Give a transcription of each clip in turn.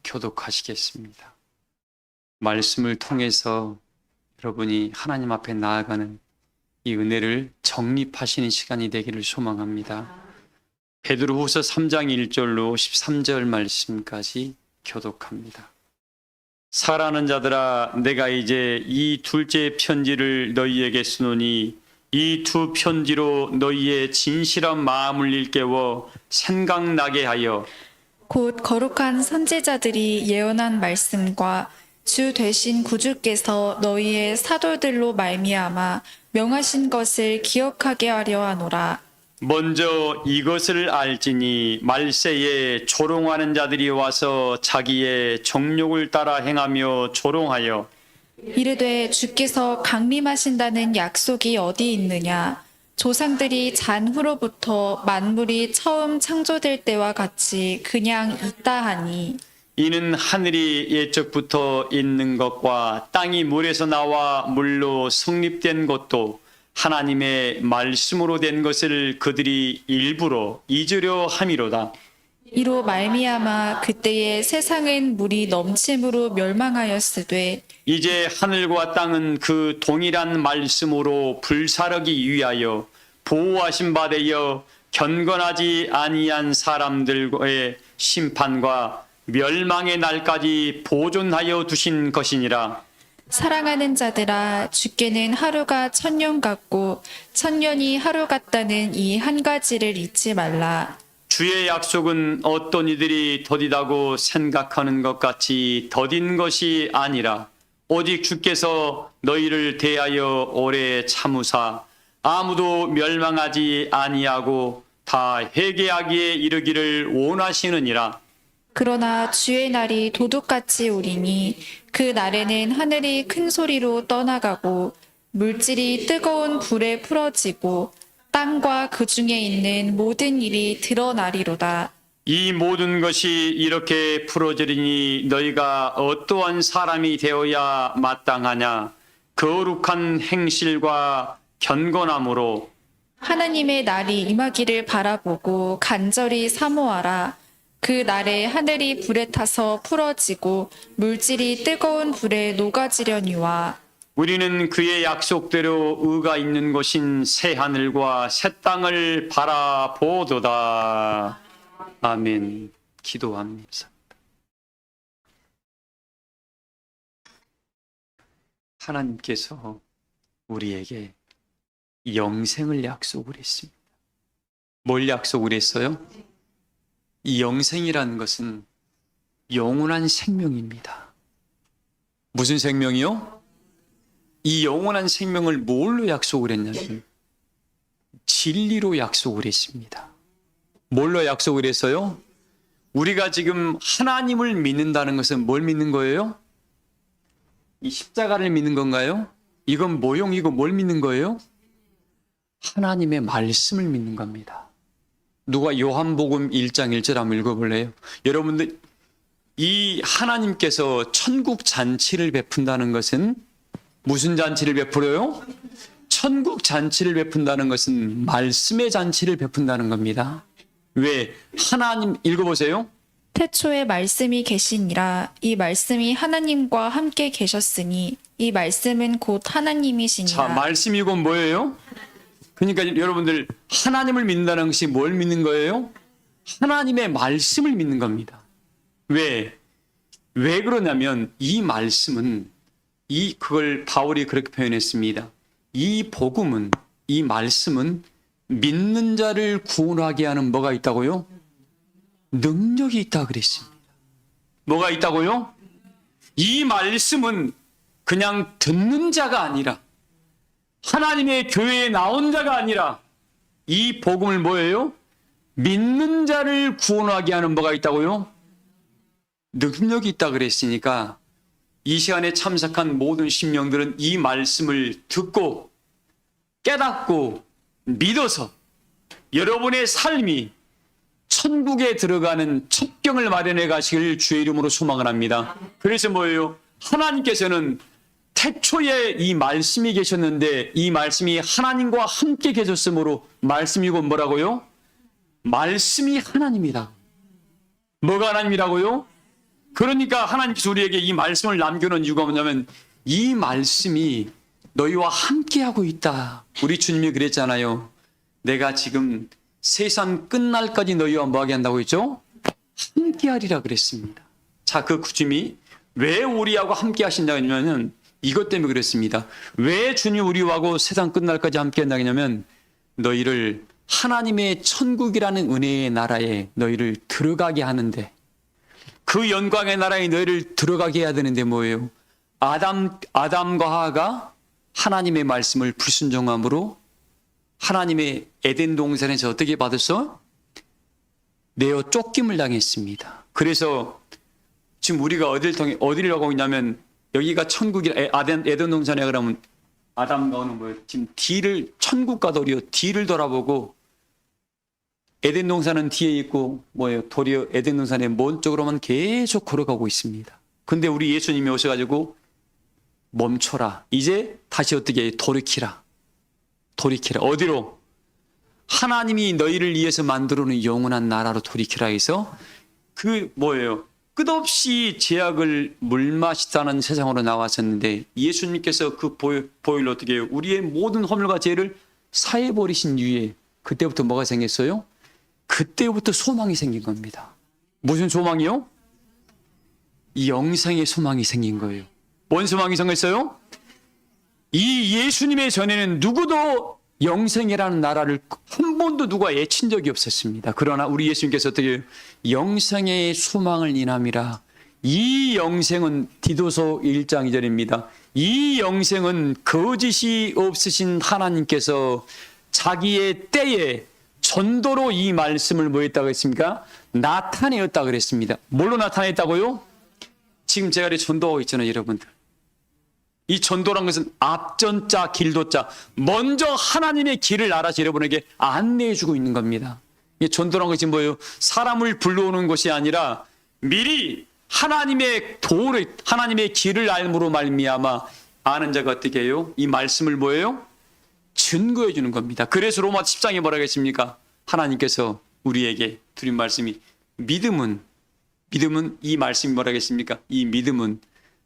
교독하시겠습니다. 말씀을 통해서 여러분이 하나님 앞에 나아가는 이 은혜를 정립하시는 시간이 되기를 소망합니다. 베드로후서 3장 1절로 13절 말씀까지 교독합니다. 사랑하는 자들아, 내가 이제 이 둘째 편지를 너희에게 쓰노니 이 두 편지로 너희의 진실한 마음을 일깨워 생각나게 하여 곧 거룩한 선지자들이 예언한 말씀과 주 되신 구주께서 너희의 사도들로 말미암아 명하신 것을 기억하게 하려 하노라. 먼저 이것을 알지니 말세에 조롱하는 자들이 와서 자기의 정욕을 따라 행하며 조롱하여 이르되 주께서 강림하신다는 약속이 어디 있느냐? 조상들이 잔후로부터 만물이 처음 창조될 때와 같이 그냥 있다 하니 이는 하늘이 예적부터 있는 것과 땅이 물에서 나와 물로 성립된 것도 하나님의 말씀으로 된 것을 그들이 일부러 잊으려 함이로다. 이로 말미암아 그때의 세상은 물이 넘침으로 멸망하였으되 이제 하늘과 땅은 그 동일한 말씀으로 불사르기 위하여 보호하신 바 되어 경건하지 아니한 사람들의 심판과 멸망의 날까지 보존하여 두신 것이니라. 사랑하는 자들아, 주께는 하루가 천년 같고 천년이 하루 같다는 이 한 가지를 잊지 말라. 주의 약속은 어떤 이들이 더디다고 생각하는 것 같이 더딘 것이 아니라 오직 주께서 너희를 대하여 오래 참으사 아무도 멸망하지 아니하고 다 회개하기에 이르기를 원하시느니라. 그러나 주의 날이 도둑같이 오리니 그 날에는 하늘이 큰 소리로 떠나가고 물질이 뜨거운 불에 풀어지고 땅과 그 중에 있는 모든 일이 드러나리로다. 이 모든 것이 이렇게 풀어지리니 너희가 어떠한 사람이 되어야 마땅하냐? 거룩한 행실과 견건함으로 하나님의 날이 임하기를 바라보고 간절히 사모하라. 그 날에 하늘이 불에 타서 풀어지고 물질이 뜨거운 불에 녹아지려니와 우리는 그의 약속대로 의가 있는 곳인 새 하늘과 새 땅을 바라보도다. 아멘. 기도합니다. 하나님께서 우리에게 영생을 약속을 했습니다. 뭘 약속을 했어요? 이 영생이라는 것은 영원한 생명입니다. 무슨 생명이요? 이 영원한 생명을 뭘로 약속을 했냐면 진리로 약속을 했습니다. 뭘로 약속을 했어요? 우리가 지금 하나님을 믿는다는 것은 뭘 믿는 거예요? 이 십자가를 믿는 건가요? 이건 모형이고 뭘 믿는 거예요? 하나님의 말씀을 믿는 겁니다. 누가 요한복음 1장 1절 한번 읽어볼래요? 여러분들, 이 하나님께서 천국 잔치를 베푼다는 것은 무슨 잔치를 베풀어요? 천국 잔치를 베푼다는 것은 말씀의 잔치를 베푼다는 겁니다. 왜? 하나님, 읽어보세요. 태초에 말씀이 계시니라. 이 말씀이 하나님과 함께 계셨으니 이 말씀은 곧 하나님이시니라. 자, 말씀이고 뭐예요? 그러니까 여러분들, 하나님을 믿는다는 것이 뭘 믿는 거예요? 하나님의 말씀을 믿는 겁니다. 왜? 왜 그러냐면 이 말씀은 그걸 바울이 그렇게 표현했습니다. 이 복음은, 이 말씀은 믿는 자를 구원하게 하는 뭐가 있다고요? 능력이 있다 그랬습니다. 뭐가 있다고요? 이 말씀은 그냥 듣는 자가 아니라 하나님의 교회에 나온 자가 아니라 이 복음을 뭐예요? 믿는 자를 구원하게 하는 뭐가 있다고요? 능력이 있다 그랬으니까 이 시간에 참석한 모든 심령들은 이 말씀을 듣고 깨닫고 믿어서 여러분의 삶이 천국에 들어가는 첩경을 마련해 가시길 주의 이름으로 소망을 합니다. 그래서 뭐예요? 하나님께서는 태초에 이 말씀이 계셨는데 이 말씀이 하나님과 함께 계셨으므로 말씀이고 뭐라고요? 말씀이 하나님이다. 뭐가 하나님이라고요? 그러니까 하나님께서 우리에게 이 말씀을 남겨놓은 이유가 뭐냐면 이 말씀이 너희와 함께하고 있다. 우리 주님이 그랬잖아요. 내가 지금 세상 끝날까지 너희와 뭐하게 한다고 했죠? 함께하리라 그랬습니다. 자, 그 주님이 왜 우리하고 함께 하신다고 하냐면 이것 때문에 그랬습니다. 왜 주님이 우리하고 세상 끝날까지 함께 한다고 하냐면 너희를 하나님의 천국이라는 은혜의 나라에 너희를 들어가게 하는데 그 영광의 나라에 너희를 들어가게 해야 되는데 뭐예요? 아담과 하와가 하나님의 말씀을 불순종함으로 하나님의 에덴 동산에서 어떻게 받았어? 내어 쫓김을 당했습니다. 그래서 지금 우리가 어디를 가고 있냐면 여기가 천국이라 에덴 동산에 그러면 아담과 하와는 뭐예요? 지금 뒤를 천국과 도리어 뒤를 돌아보고 에덴 동산은 뒤에 있고 뭐예요? 도리어 에덴 동산의 먼 쪽으로만 계속 걸어가고 있습니다. 근데 우리 예수님이 오셔가지고 멈춰라. 이제 다시 어떻게 돌이키라. 어디로? 하나님이 너희를 위해서 만들어놓은 영원한 나라로 돌이키라 해서 그 뭐예요? 끝없이 죄악을 물마시다는 세상으로 나왔었는데 예수님께서 그 보혈로 어떻게 해요? 우리의 모든 허물과 죄를 사해버리신 이후에 그때부터 뭐가 생겼어요? 그때부터 소망이 생긴 겁니다. 무슨 소망이요? 영생의 소망이 생긴 거예요. 뭔 소망이 생겼어요? 이 예수님의 전에는 누구도 영생이라는 나라를 한 번도 누가 애친 적이 없었습니다. 그러나 우리 예수님께서 어떻게 영생의 소망을 인함이라. 이 영생은 디도서 1장 2절입니다. 이 영생은 거짓이 없으신 하나님께서 자기의 때에 전도로 이 말씀을 뭐 했다고 했습니까? 나타내었다고 그랬습니다. 뭘로 나타냈다고요? 지금 제가 이렇게 전도하고 있잖아요, 여러분들. 이 전도란 것은 앞전자, 길도자. 먼저 하나님의 길을 알아서 여러분에게 안내해주고 있는 겁니다. 이 전도란 것이 뭐예요? 사람을 불러오는 것이 아니라 미리 하나님의 도를, 하나님의 길을 알므로 말미암아 아는 자가 어떻게 해요? 이 말씀을 뭐예요? 증거해 주는 겁니다. 그래서 로마 10장에 뭐라고 했습니까? 하나님께서 우리에게 드린 말씀이 믿음은 이 말씀이 뭐라고 했습니까? 이 믿음은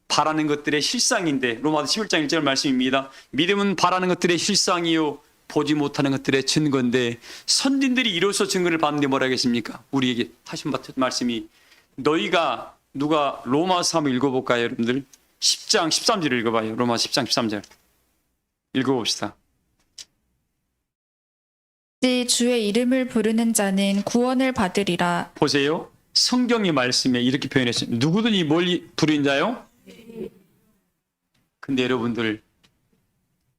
바라는 것들의 실상인데 로마서 11장 1절 말씀입니다. 믿음은 바라는 것들의 실상이요 보지 못하는 것들의 증거인데 선진들이 이로써 증거를 받는데 뭐라고 했습니까? 우리에게 하신 말씀이 너희가 누가 로마서 한번 읽어볼까요, 여러분들? 10장 13절 읽어봐요. 로마서 10장 13절 읽어봅시다. 주의 이름을 부르는 자는 구원을 받으리라. 보세요. 성경의 말씀에 이렇게 표현했어요. 누구든지 뭘 부르는 자요? 근데 여러분들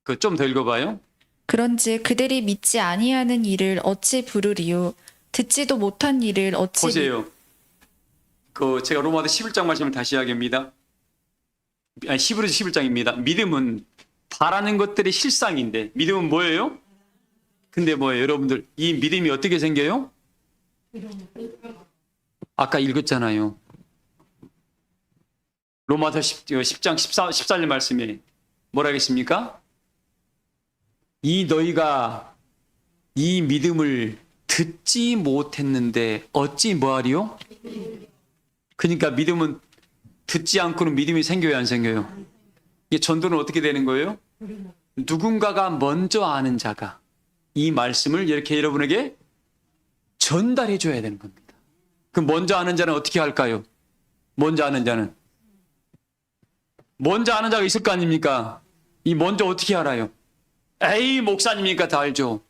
그 좀 더 읽어봐요. 그런즉 그들이 믿지 아니하는 이를 어찌 부르리요? 듣지도 못한 이를 어찌 보세요. 그 제가 로마서 11장 말씀을 다시 하겠습니다. 히브리서 11장입니다. 믿음은 바라는 것들의 실상인데 믿음은 뭐예요? 근데 뭐예요? 여러분들 이 믿음이 어떻게 생겨요? 아까 읽었잖아요. 로마서 10장 14절 말씀에 뭐라 하겠습니까? 너희가 이 믿음을 듣지 못했는데 어찌 뭐하리요? 그러니까 믿음은 듣지 않고는 믿음이 생겨요, 안 생겨요? 이게 전도는 어떻게 되는 거예요? 누군가가 먼저 아는 자가 이 말씀을 이렇게 여러분에게 전달해 줘야 되는 겁니다. 그럼 먼저 아는 자는 어떻게 할까요? 먼저 아는 자가 있을 거 아닙니까? 이 먼저 어떻게 알아요? 에이, 목사님이니까 다 알죠.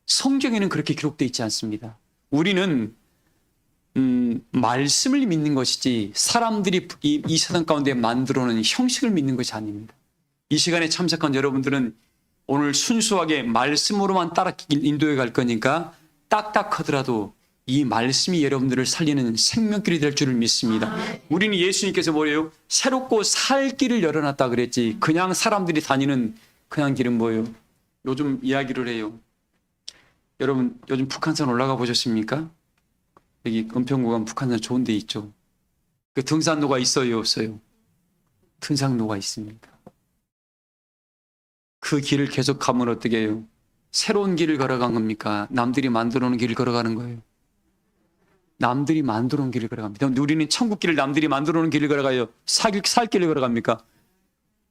성경에는 그렇게 기록되어 있지 않습니다. 우리는 말씀을 믿는 것이지 사람들이 이 세상 가운데 만들어놓은 형식을 믿는 것이 아닙니다. 이 시간에 참석한 여러분들은 오늘 순수하게 말씀으로만 따라 인도해 갈 거니까 딱딱하더라도 이 말씀이 여러분들을 살리는 생명길이 될 줄을 믿습니다. 우리는 예수님께서 뭐예요? 새롭고 살 길을 열어놨다 그랬지. 그냥 사람들이 다니는 그냥 길은 뭐예요? 요즘 이야기를 해요. 여러분 요즘 북한산 올라가 보셨습니까? 여기 은평구간 북한산 좋은 데 있죠. 그 등산로가 있어요, 없어요? 등산로가 있습니다. 그 길을 계속 가면 어떻게 해요? 새로운 길을 걸어간 겁니까? 남들이 만들어 놓은 길을 걸어가는 거예요. 남들이 만들어 놓은 길을 걸어갑니다. 우리는 천국 길을 남들이 만들어 놓은 길을 걸어가요? 살 길을 걸어갑니까?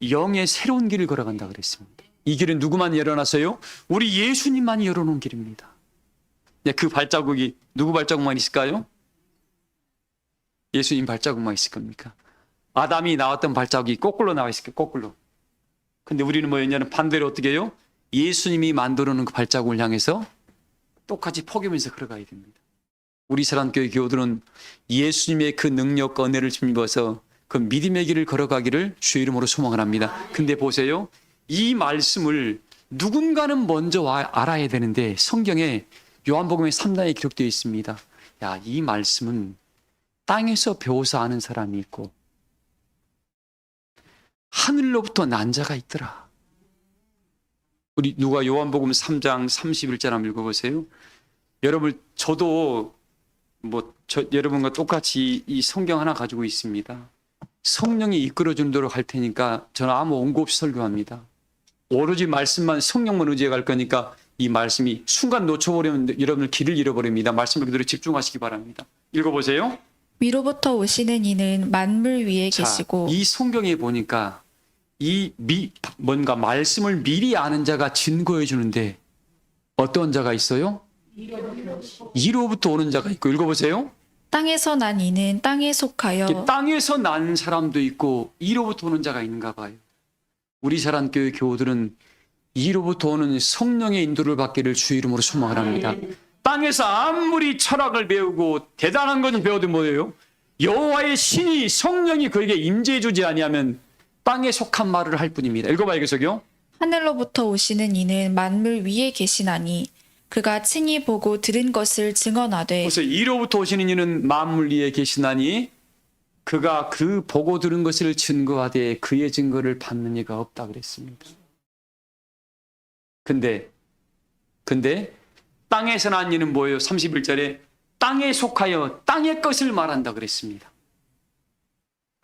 영의 새로운 길을 걸어간다 그랬습니다. 이 길은 누구만 열어놨어요? 우리 예수님만이 열어놓은 길입니다. 그 발자국이 누구 발자국만 있을까요? 예수님 발자국만 있을 겁니까? 아담이 나왔던 발자국이 거꾸로 나와 있을까요? 거꾸로. 근데 우리는 뭐였냐면 반대로 어떻게 해요? 예수님이 만들어 놓은 그 발자국을 향해서 똑같이 포기면서 걸어가야 됩니다. 우리 사랑교회 교우들은 예수님의 그 능력과 은혜를 힘입어서 그 믿음의 길을 걸어가기를 주의 이름으로 소망을 합니다. 근데 보세요. 이 말씀을 누군가는 먼저 알아야 되는데 성경에 요한복음의 3장에 기록되어 있습니다. 야, 이 말씀은 땅에서 배워서 아는 사람이 있고 하늘로부터 난 자가 있더라. 우리 누가 요한복음 3장 31절 한번 읽어보세요. 여러분, 저도 여러분과 똑같이 이 성경 하나 가지고 있습니다. 성령이 이끌어주는 대로 갈 테니까 저는 아무 원고 없이 설교합니다. 오로지 말씀만, 성령만 의지해 갈 거니까 이 말씀이 순간 놓쳐버리면 여러분들 길을 잃어버립니다. 말씀을 그대로 집중하시기 바랍니다. 읽어보세요. 위로부터 오시는 이는 만물 위에 자, 계시고 이 성경에 보니까 뭔가 말씀을 미리 아는 자가 증거해 주는데 어떤 자가 있어요? 이로부터 오는 자가 있고, 읽어보세요. 땅에서 난 이는 땅에 속하여 땅에서 난 사람도 있고 이로부터 오는 자가 있는가 봐요. 우리 사랑교회 교우들은 이로부터 오는 성령의 인도를 받기를 주의 이름으로 소망을 합니다. 땅에서 아무리 철학을 배우고 대단한 것을 배워도 뭐예요? 여호와의 신이, 성령이 그에게 임재해 주지 아니하면 땅에 속한 말을 할 뿐입니다. 읽어봐요, 계속요. 하늘로부터 오시는 이는 만물 위에 계시나니 그가 친히 보고 들은 것을 증언하되. 그래서 이로부터 오시는 이는 만물 위에 계시나니 그가 그 보고 들은 것을 증거하되 그의 증거를 받는 이가 없다 그랬습니다. 근데 땅에서 난 이는 뭐예요? 31절에 땅에 속하여 땅의 것을 말한다 그랬습니다.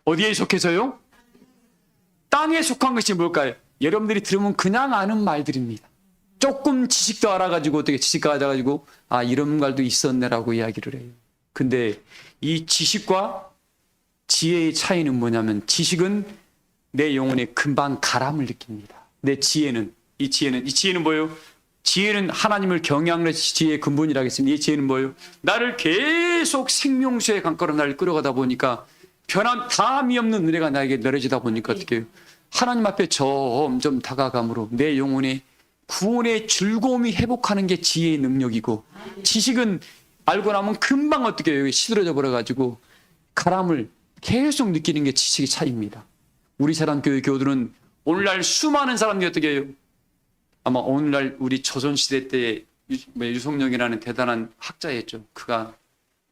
어디에 속해서요? 땅에 속한 것이 뭘까요? 여러분들이 들으면 그냥 아는 말들입니다. 조금 지식도 알아가지고 어떻게 지식가 가지고 이런 말도 있었네라고 이야기를 해요. 근데 이 지식과 지혜의 차이는 뭐냐면 지식은 내 영혼에 금방 가람을 느낍니다. 내 지혜는 뭐예요? 지혜는 하나님을 경외하는 지혜의 근본이라고 했습니다. 이 지혜는 뭐예요? 나를 계속 생명수의 강가로 나를 끌어가다 보니까 변함 다함이 없는 은혜가 나에게 내려지다 보니까 어떻게 해요? 하나님 앞에 점점 다가감으로 내 영혼의 구원의 즐거움이 회복하는 게 지혜의 능력이고, 지식은 알고 나면 금방 어떻게 해요? 시들어져 버려가지고 가람을 계속 느끼는 게 지식의 차이입니다. 우리 사랑교회 교우들은 오늘날 수많은 사람들이 어떻게 해요? 아마 오늘날 우리 조선시대 때 유성룡이라는 대단한 학자였죠. 그가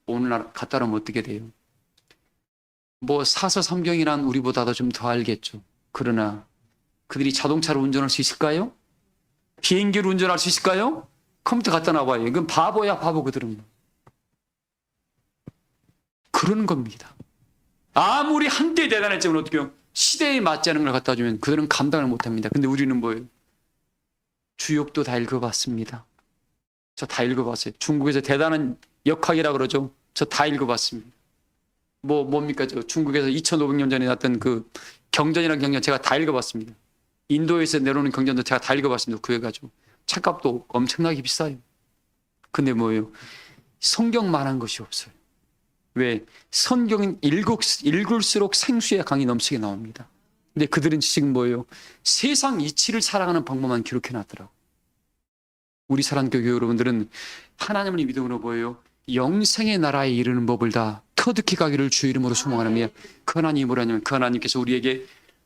오늘날 갖다 놓으면 어떻게 돼요? 사서 삼경이란 우리보다도 좀 더 알겠죠. 그러나 그들이 자동차를 운전할 수 있을까요? 비행기를 운전할 수 있을까요? 컴퓨터 갖다 놔봐요. 이건 바보야, 바보 그들은. 그런 겁니다. 아무리 한때 대단했지만 어떻게 해요? 시대에 맞지 않은 걸 갖다 주면 그들은 감당을 못합니다. 근데 우리는 뭐예요? 주역도 다 읽어봤습니다. 저 다 읽어봤어요. 중국에서 대단한 역학이라 그러죠. 저 다 읽어봤습니다. 뭡니까? 중국에서 2500년 전에 났던 그 경전이라는 경전 제가 다 읽어봤습니다. 인도에서 내려오는 경전도 제가 다 읽어봤습니다. 구해가지고. 책값도 엄청나게 비싸요. 근데 뭐예요? 성경만한 것이 없어요. 왜? 성경은 읽을수록 생수의 강이 넘치게 나옵니다. 근데 그들은 지금 뭐예요? 세상 이치를 살아가는 방법만 기록해놨더라고요. 우리 사랑교회 여러분들은 하나님을 믿음으로 뭐예요? 영생의 나라에 이르는 법을 다 터득해 가기를 주 이름으로 소망하며, 그 하나님이 뭐라냐면 그 하나님께서 우리에게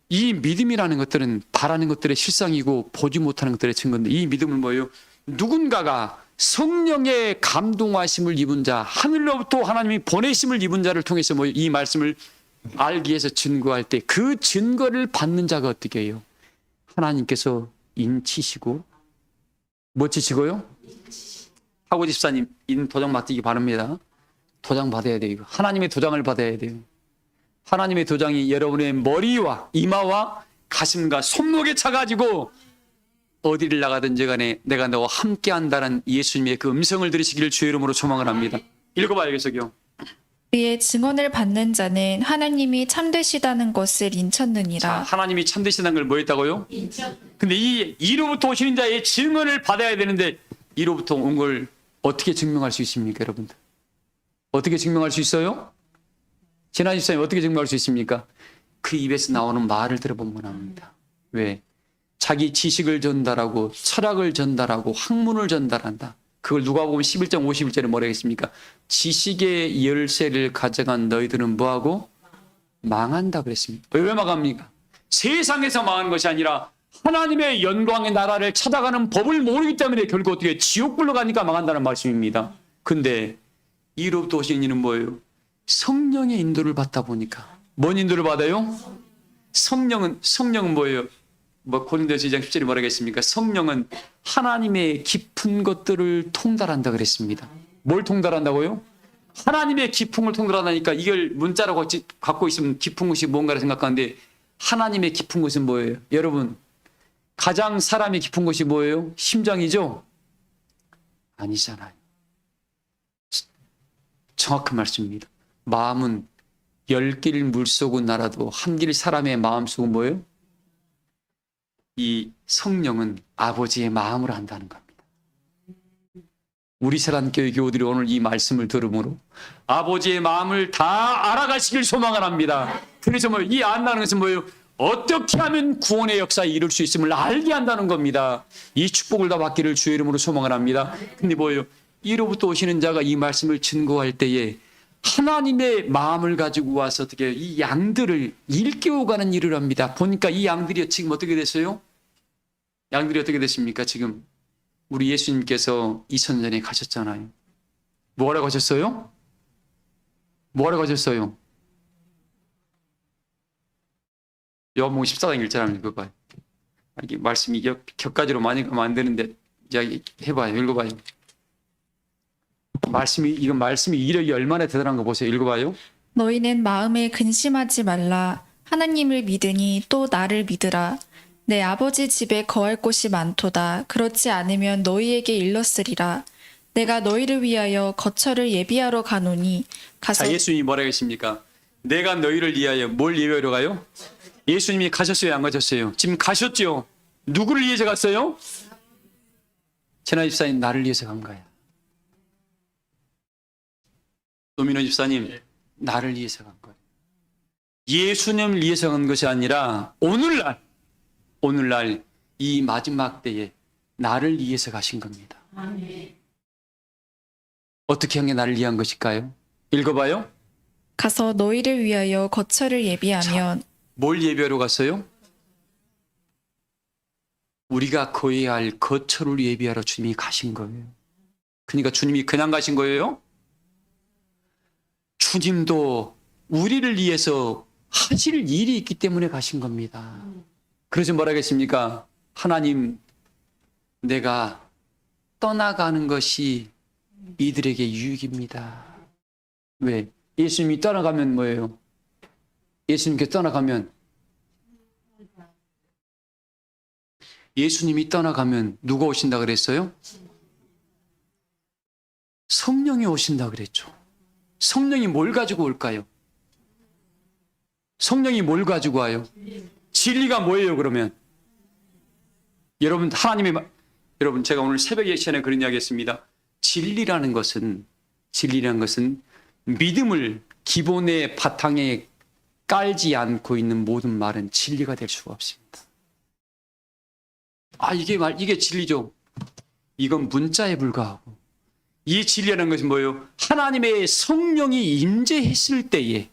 이 믿음이라는 것들은 바라는 것들의 실상이고 보지 못하는 것들의 증거인데, 이 믿음은 뭐예요? 누군가가 성령의 감동하심을 입은 자, 하늘로부터 하나님이 보내심을 입은 자를 통해서 이 말씀을 알기 위해서 증거할 때 그 증거를 받는 자가 어떻게 해요? 하나님께서 인치시고 뭐 치시고요? 하고 집사님 도장 맡기기 바랍니다. 도장 받아야 돼요. 이거. 하나님의 도장을 받아야 돼요. 하나님의 도장이 여러분의 머리와 이마와 가슴과 손목에 차가지고 어디를 나가든지 간에 내가 너와 함께 한다는 예수님의 그 음성을 들으시기를 주의 이름으로 소망을 합니다. 읽어봐요, 계속요. 우리의 증언을 받는 자는 하나님이 참되시다는 것을 자, 인쳤느니라. 하나님이 참되시다는 걸 뭐 했다고요? 근데 이로부터 오시는 자의 증언을 받아야 되는데 이로부터 온 걸 어떻게 증명할 수 있습니까, 여러분들? 어떻게 증명할 수 있어요? 지난 집사님 어떻게 증명할 수 있습니까? 그 입에서 나오는 말을 들어보면 압니다. 왜? 자기 지식을 전달하고 철학을 전달하고 학문을 전달한다. 그걸 누가 보면 11장 51절에 뭐라 했습니까? 지식의 열쇠를 가져간 너희들은 뭐하고? 망한다 그랬습니다. 왜 망합니까? 세상에서 망한 것이 아니라 하나님의 영광의 나라를 찾아가는 법을 모르기 때문에 결국 어떻게 지옥불로 가니까 망한다는 말씀입니다. 근데 이로부터 오신 이는 뭐예요? 성령의 인도를 받다 보니까. 뭔 인도를 받아요? 성령은 뭐예요? 고린도서 2장 10절에 뭐라 했습니까? 성령은 하나님의 깊은 것들을 통달한다 그랬습니다. 뭘 통달한다고요? 하나님의 깊음을 통달하다니까 이걸 문자로 갖고 있으면 깊은 것이 뭔가를 생각하는데 하나님의 깊은 것은 뭐예요? 여러분, 가장 사람의 깊은 것이 뭐예요? 심장이죠? 아니잖아요. 정확한 말씀입니다. 마음은 10길 물속은 날아도 한 길 사람의 마음속은 뭐예요? 이 성령은 아버지의 마음을 안다는 겁니다. 우리 세란교회 교우들이 오늘 이 말씀을 들음으로 아버지의 마음을 다 알아가시길 소망을 합니다. 그래서 이 안다는 것은 뭐예요? 어떻게 하면 구원의 역사에 이룰 수 있음을 알게 한다는 겁니다. 이 축복을 다 받기를 주의 이름으로 소망을 합니다. 근데 뭐예요? 이로부터 오시는 자가 이 말씀을 증거할 때에 하나님의 마음을 가지고 와서 어떻게 이 양들을 일깨워가는 일을 합니다. 보니까 이 양들이 지금 어떻게 됐어요? 양들이 어떻게 됐습니까? 지금 우리 예수님께서 2000년 전에 가셨잖아요. 뭐하러 가셨어요? 뭐하러 가셨어요? 요한복음 14장 1절 한번 읽어봐요. 이게 말씀이 격가지로 많이 가면 안 되는데 이야기 해봐요. 읽어봐요. 이건 말씀이 이력이 얼마나 대단한 거 보세요. 읽어봐요. 너희는 마음에 근심하지 말라. 하나님을 믿으니 또 나를 믿으라. 내 아버지 집에 거할 곳이 많도다. 그렇지 않으면 너희에게 일렀으리라. 내가 너희를 위하여 거처를 예비하러 가노니 가서. 자, 예수님이 뭐라고 했습니까? 내가 너희를 위하여 뭘 예비하러 가요? 예수님이 가셨어요? 안 가셨어요? 지금 가셨죠? 누구를 위해서 갔어요? 재나 집사님 나를 위해서 간 거야. 노민호 집사님 나를 위해서 간 거예요. 예수님을 위해서 간 것이 아니라 오늘날 이 마지막 때에 나를 위해서 가신 겁니다. 어떻게 한 게 나를 위한 것일까요? 읽어봐요. 가서 너희를 위하여 거처를 예비하면. 뭘 예배하러 갔어요? 우리가 거해야 할 거처를 예비하러 주님이 가신 거예요. 그러니까 주님이 그냥 가신 거예요? 주님도 우리를 위해서 하실 일이 있기 때문에 가신 겁니다. 그래서 뭐라 했습니까? 하나님, 내가 떠나가는 것이 이들에게 유익입니다. 왜? 예수님이 떠나가면 뭐예요? 예수님께 떠나가면 누가 오신다 그랬어요? 성령이 오신다 그랬죠. 성령이 뭘 가지고 올까요? 성령이 뭘 가지고 와요? 진리가 뭐예요, 그러면? 여러분, 여러분, 제가 오늘 새벽에 시간에 그런 이야기 했습니다. 진리라는 것은 믿음을 기본의 바탕에 깔지 않고 있는 모든 말은 진리가 될 수가 없습니다. 이게 진리죠. 이건 문자에 불과하고. 이 진리라는 것은 뭐예요? 하나님의 성령이 임재했을 때에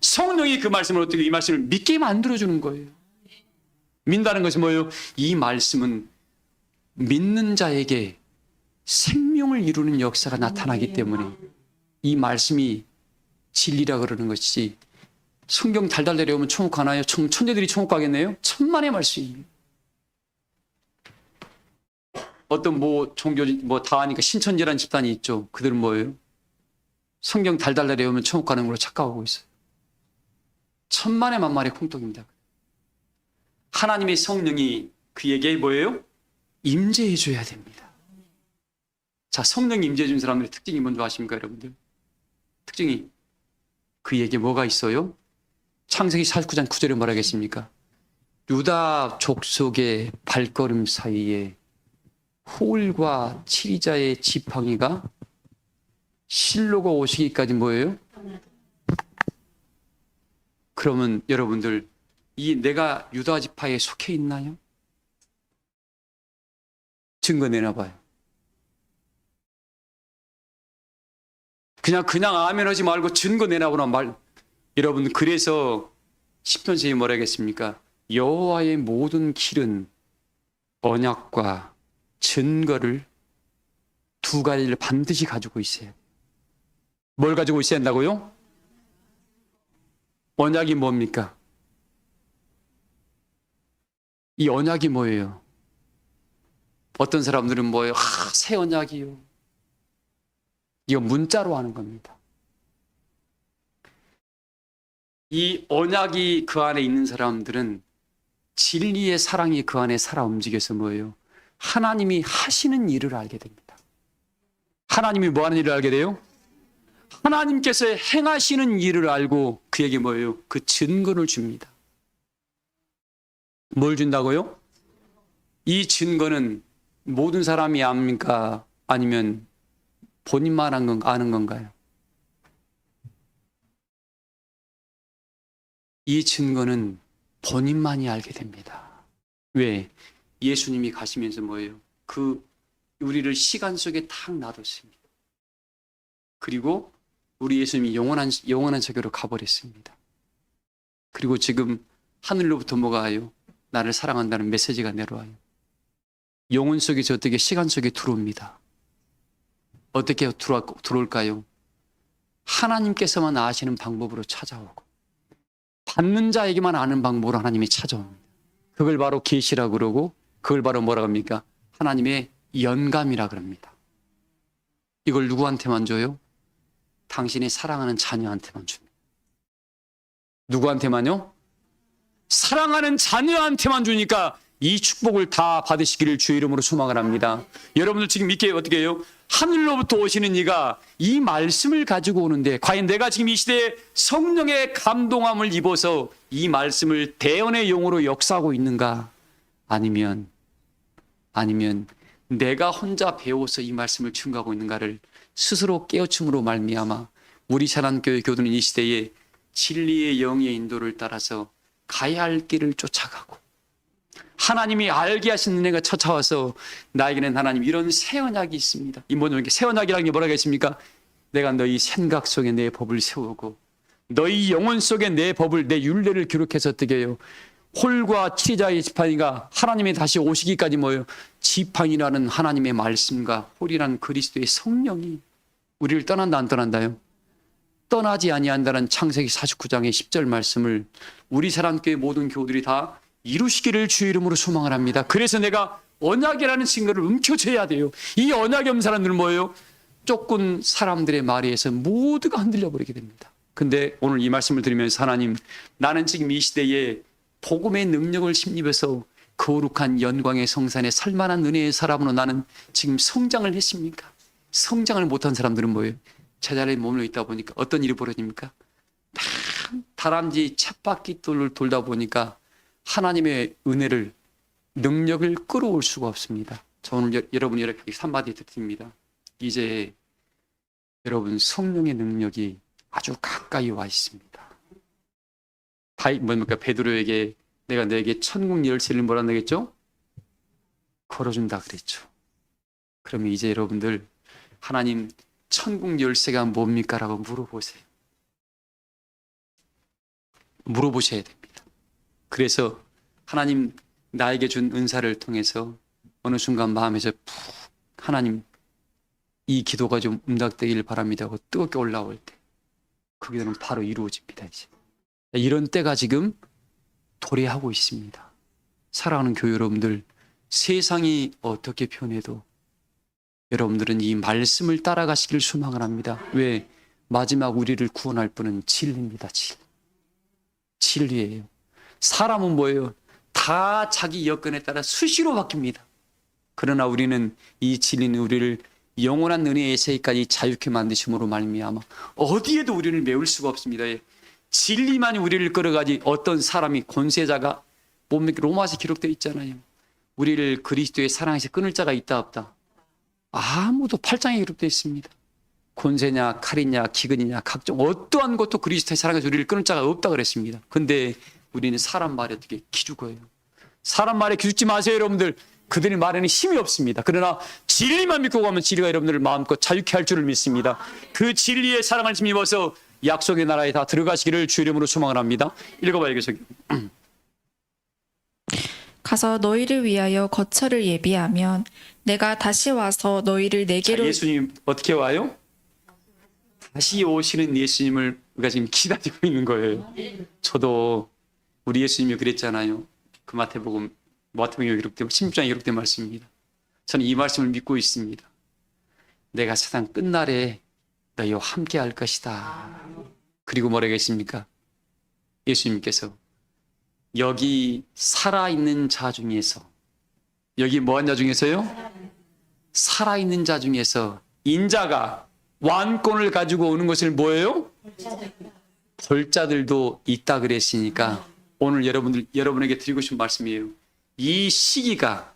성령이 그 말씀을 어떻게 이 말씀을 믿게 만들어주는 거예요. 믿는다는 것은 뭐예요? 이 말씀은 믿는 자에게 생명을 이루는 역사가 나타나기 때문에 이 말씀이 진리라 그러는 것이지. 성경 달달 내려오면 천국 가나요? 천재들이 천국 가겠네요? 천만의 말씀입니다. 어떤 종교 다 하니까 신천지라는 집단이 있죠. 그들은 뭐예요? 성경 달달 내려오면 천국 가는 걸로 착각하고 있어요. 천만의 만만의 콩떡입니다. 하나님의 성령이 그에게 뭐예요? 임재해 줘야 됩니다. 자, 성령 임재해 준 사람들의 특징이 뭔지 아십니까, 여러분들? 특징이 그에게 뭐가 있어요? 창세기 49장 9절에 뭐라 하겠습니까? 유다 족속의 발걸음 사이에 홀과 치리자의 지팡이가 실로가 오시기까지 뭐예요? 그러면 여러분들, 이 내가 유다 지파에 속해 있나요? 증거 내놔봐요. 그냥 아멘 하지 말고 증거 내놔보라 말. 여러분, 그래서 시편서에 뭐라 하겠습니까? 여호와의 모든 길은 언약과 증거를 두 가지를 반드시 가지고 있어요. 뭘 가지고 있어야 한다고요? 언약이 뭡니까? 이 언약이 뭐예요? 어떤 사람들은 뭐예요? 새 언약이요. 이거 문자로 하는 겁니다. 이 언약이 그 안에 있는 사람들은 진리의 사랑이 그 안에 살아 움직여서 뭐예요? 하나님이 하시는 일을 알게 됩니다. 하나님이 뭐 하는 일을 알게 돼요? 하나님께서 행하시는 일을 알고 그에게 뭐예요? 그 증거를 줍니다. 뭘 준다고요? 이 증거는 모든 사람이 압니까? 아니면 본인만 아는 건가요? 이 증거는 본인만이 알게 됩니다. 왜? 예수님이 가시면서 뭐예요? 우리를 시간 속에 탁 놔뒀습니다. 그리고 우리 예수님이 영원한 세계로 가버렸습니다. 그리고 지금 하늘로부터 뭐가 와요? 나를 사랑한다는 메시지가 내려와요. 영혼 속에서 어떻게 시간 속에 들어옵니다. 어떻게 들어올까요? 하나님께서만 아시는 방법으로 찾아오고 받는 자에게만 아는 방법으로 하나님이 찾아옵니다. 그걸 바로 계시라고 그러고 그걸 바로 뭐라 합니까? 하나님의 영감이라 그럽니다. 이걸 누구한테만 줘요? 당신이 사랑하는 자녀한테만 줍니다. 누구한테만요? 사랑하는 자녀한테만 주니까 이 축복을 다 받으시기를 주의 이름으로 소망을 합니다. 여러분들 지금 믿게 어떻게 해요? 하늘로부터 오시는 이가 이 말씀을 가지고 오는데 과연 내가 지금 이 시대에 성령의 감동함을 입어서 이 말씀을 대언의 용어로 역사하고 있는가? 아니면 내가 혼자 배워서 이 말씀을 증거하고 있는가를 스스로 깨우침으로 말미암아 우리 찬양교회 교도는 이 시대에 진리의 영의 인도를 따라서 가야 할 길을 쫓아가고 하나님이 알게 하신 은혜가 찾아와서 나에게는 하나님 이런 새 언약이 있습니다. 이 뭐냐, 새 언약이라는 게 뭐라고 했습니까? 내가 너희 생각 속에 내 법을 세우고 너희 영혼 속에 내 법을, 내 율례를 기록해서 어떻게 해요? 홀과 치리자의 지팡이가 하나님이 다시 오시기까지 뭐예요? 지팡이라는 하나님의 말씀과 홀이라는 그리스도의 성령이 우리를 떠난다 안 떠난다요? 떠나지 아니한다는 창세기 49장의 10절 말씀을 우리 사랑교회 모든 교우들이 다 이루시기를 주의 이름으로 소망을 합니다. 그래서 내가 언약이라는 증거를 움켜쥐어야 돼요. 이 언약이 없는 사람들은 뭐예요? 쫓군 사람들의 말에 의해서 모두가 흔들려 버리게 됩니다. 근데 오늘 이 말씀을 들으면서 하나님, 나는 지금 이 시대에 복음의 능력을 힘입어서 거룩한 영광의 성산에 살만한 은혜의 사람으로 나는 지금 성장을 했습니까? 성장을 못한 사람들은 뭐예요? 제자리에 머물러 있다 보니까 어떤 일이 벌어집니까? 다람쥐 쳇바퀴돌을 돌다 보니까 하나님의 은혜를, 능력을 끌어올 수가 없습니다. 저 오늘 여러분 이렇게 한마디 드립니다. 이제 여러분 성령의 능력이 아주 가까이 와 있습니다. 뭡니까? 베드로에게 내가 너에게 천국 열쇠를 뭐라 하겠죠? 걸어준다 그랬죠. 그러면 이제 여러분들 하나님 천국 열쇠가 뭡니까? 라고 물어보세요. 물어보셔야 됩니다. 그래서 하나님 나에게 준 은사를 통해서 어느 순간 마음에서 푹 하나님 이 기도가 좀 응답되기를 바랍니다 하고 뜨겁게 올라올 때 그 기도는 바로 이루어집니다. 이제 이런 때가 지금 도래하고 있습니다. 사랑하는 교회 여러분들, 세상이 어떻게 변해도 여러분들은 이 말씀을 따라가시길 소망을 합니다. 왜? 마지막 우리를 구원할 분은 진리입니다. 진리예요. 사람은 뭐예요? 다 자기 여건에 따라 수시로 바뀝니다. 그러나 우리는 이 진리는 우리를 영원한 은혜의 세계까지 자유케 만드심으로 말미암아 어디에도 우리를 메울 수가 없습니다. 진리만이 우리를 끌어가지 어떤 사람이 권세자가 뭡니까? 로마서 기록되어 있잖아요. 우리를 그리스도의 사랑에서 끊을 자가 있다 없다. 아무도 8장에 기록되어 있습니다. 권세냐 칼이냐 기근이냐 각종 어떠한 것도 그리스도의 사랑에서 우리를 끊을 자가 없다 그랬습니다. 근데 우리는 사람 말에 어떻게 기죽어요. 사람 말에 기죽지 마세요 여러분들. 그들의 말에는 힘이 없습니다. 그러나 진리만 믿고 가면 진리가 여러분들을 마음껏 자유케 할 줄을 믿습니다. 그 진리의 사랑을 힘입어서 약속의 나라에 다 들어가시기를 주 이름으로 소망을 합니다. 읽어봐요. 여기서 가서 너희를 위하여 거처를 예비하면 내가 다시 와서 너희를 내게로 예수님 어떻게 와요? 다시 오시는 예수님을 우리가 지금 기다리고 있는 거예요. 저도 우리 예수님이 그랬잖아요. 그 마태복음에 기록된 16장에 기록된 말씀입니다. 저는 이 말씀을 믿고 있습니다. 내가 세상 끝날에 너희와 함께 할 것이다. 그리고 뭐라고 했습니까? 예수님께서 여기 살아있는 자 중에서, 여기 뭐한 자 중에서요? 살아있는 자 중에서 인자가 왕권을 가지고 오는 것을 뭐예요? 벌자들도 있다 그랬으니까 오늘 여러분에게 드리고 싶은 말씀이에요. 이 시기가,